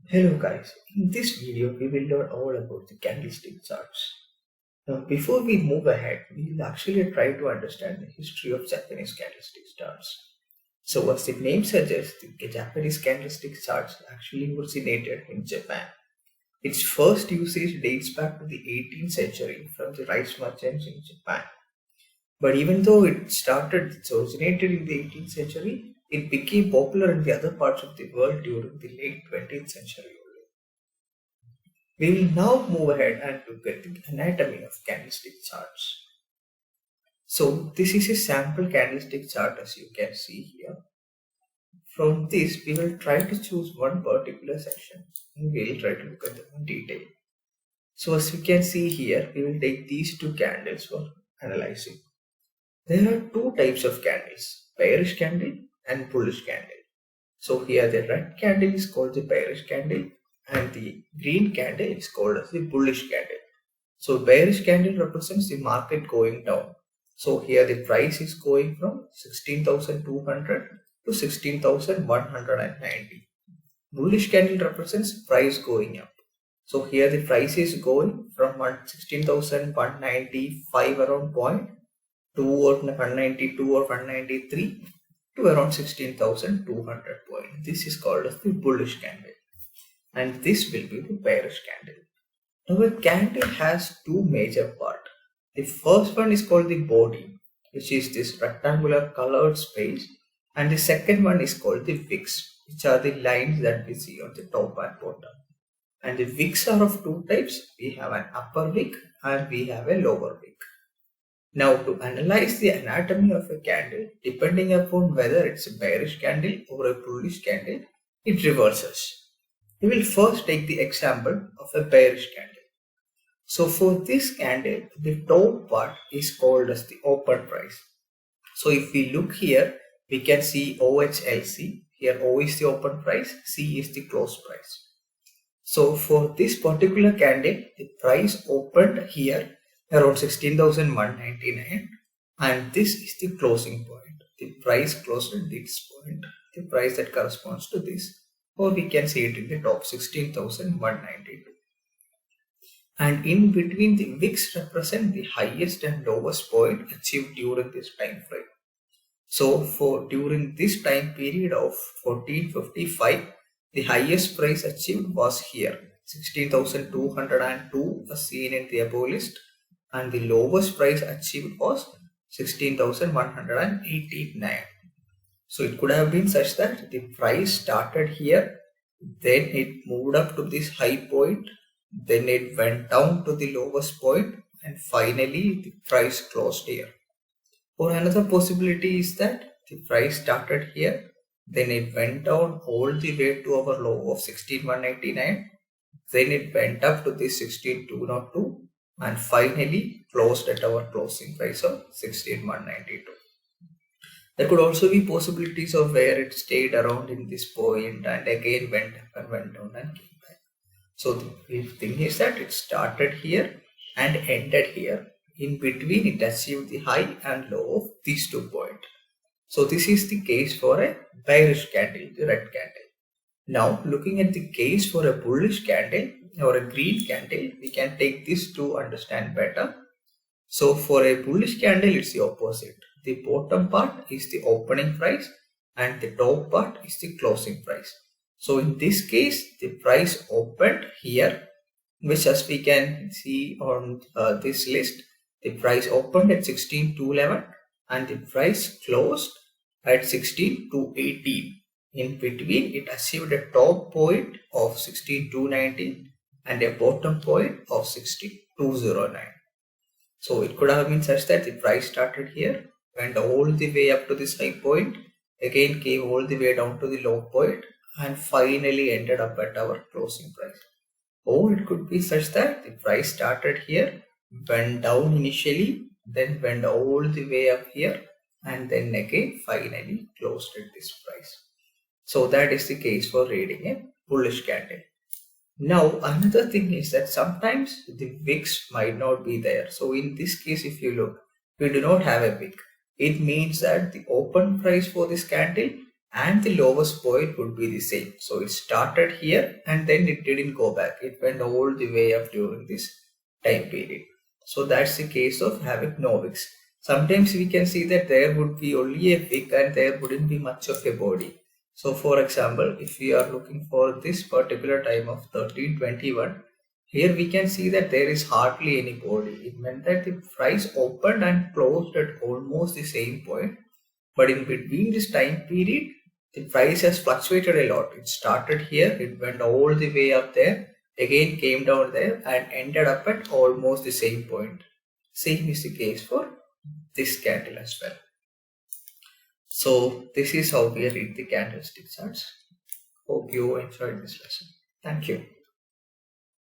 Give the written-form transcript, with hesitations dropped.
Hello guys, in this video we will learn all about the candlestick charts. Now before we move ahead, we will actually try to understand the history of Japanese candlestick charts. So as the name suggests, the Japanese candlestick charts actually originated in Japan. Its first usage dates back to the 18th century from the rice merchants in Japan. But even though it originated in the 18th century, it became popular in the other parts of the world during the late 20th century. We will now move ahead and look at the anatomy of candlestick charts. So this is a sample candlestick chart as you can see here. From this we will try to choose one particular section and we will try to look at them in detail. So as you can see here, we will take these two candles for analyzing. There are two types of candles, bearish candle and bullish candle. So here the red candle is called the bearish candle and the green candle is called as the bullish candle. So bearish candle represents the market going down. So here the price is going from 16,200 to 16,190. Bullish candle represents price going up. So here the price is going from 16,195 around point to 192 or 193 to around 16,200 point. This is called as the bullish candle. And this will be the bearish candle. Now a candle has two major parts. The first one is called the body, which is this rectangular colored space, and the second one is called the wicks, which are the lines that we see on the top and bottom. And the wicks are of two types. We have an upper wick and we have a lower wick. Now to analyze the anatomy of a candle, depending upon whether it's a bearish candle or a bullish candle, it reverses. We will first take the example of a bearish candle. So for this candle, the top part is called as the open price. So if we look here, we can see OHLC. Here O is the open price, C is the close price. So for this particular candle, the price opened here around 16,199 and this is the closing point. The price closed at this point, the price that corresponds to this. Or we can see it in the top 16,192. And in between the wicks represent the highest and lowest point achieved during this time frame. So for during this time period of 1455, the highest price achieved was here 16,202 as seen in the above list, and the lowest price achieved was 16,189. So it could have been such that the price started here, then it moved up to this high point, then it went down to the lowest point, and finally the price closed here. Or another possibility is that the price started here, then it went down all the way to our low of 16,189, then it went up to the 16,202 and finally closed at our closing price of 16,192. There could also be possibilities of where it stayed around in this point and again went up and went down and came back. So the thing is that it started here and ended here. In between it achieved the high and low of these 2 points. So this is the case for a bearish candle, the red candle. Now looking at the case for a bullish candle or a green candle, we can take this to understand better. So for a bullish candle, it's the opposite. The bottom part is the opening price and the top part is the closing price. So in this case, the price opened here, which as we can see on this list, the price opened at 16,211 and the price closed at 16,218. In between, it achieved a top point of 16,219 and a bottom point of 16,209. So it could have been such that the price started here, went all the way up to this high point, again came all the way down to the low point and finally ended up at our closing price. Or it could be such that the price started here, went down initially, then went all the way up here and then again finally closed at this price. So that is the case for reading a bullish candle. Now another thing is that sometimes the wicks might not be there. So in this case, if you look, we do not have a wick. It means that the open price for this candle and the lowest point would be the same. So it started here and then it didn't go back. It went all the way up during this time period. So that's the case of having no wicks. Sometimes we can see that there would be only a wick and there wouldn't be much of a body. So for example, if we are looking for this particular time of 1321, here we can see that there is hardly any body. It meant that the price opened and closed at almost the same point. But in between this time period, the price has fluctuated a lot. It started here, it went all the way up there, again came down there and ended up at almost the same point. Same is the case for this candle as well. So this is how we read the candlestick charts. Hope you enjoyed this lesson. Thank you.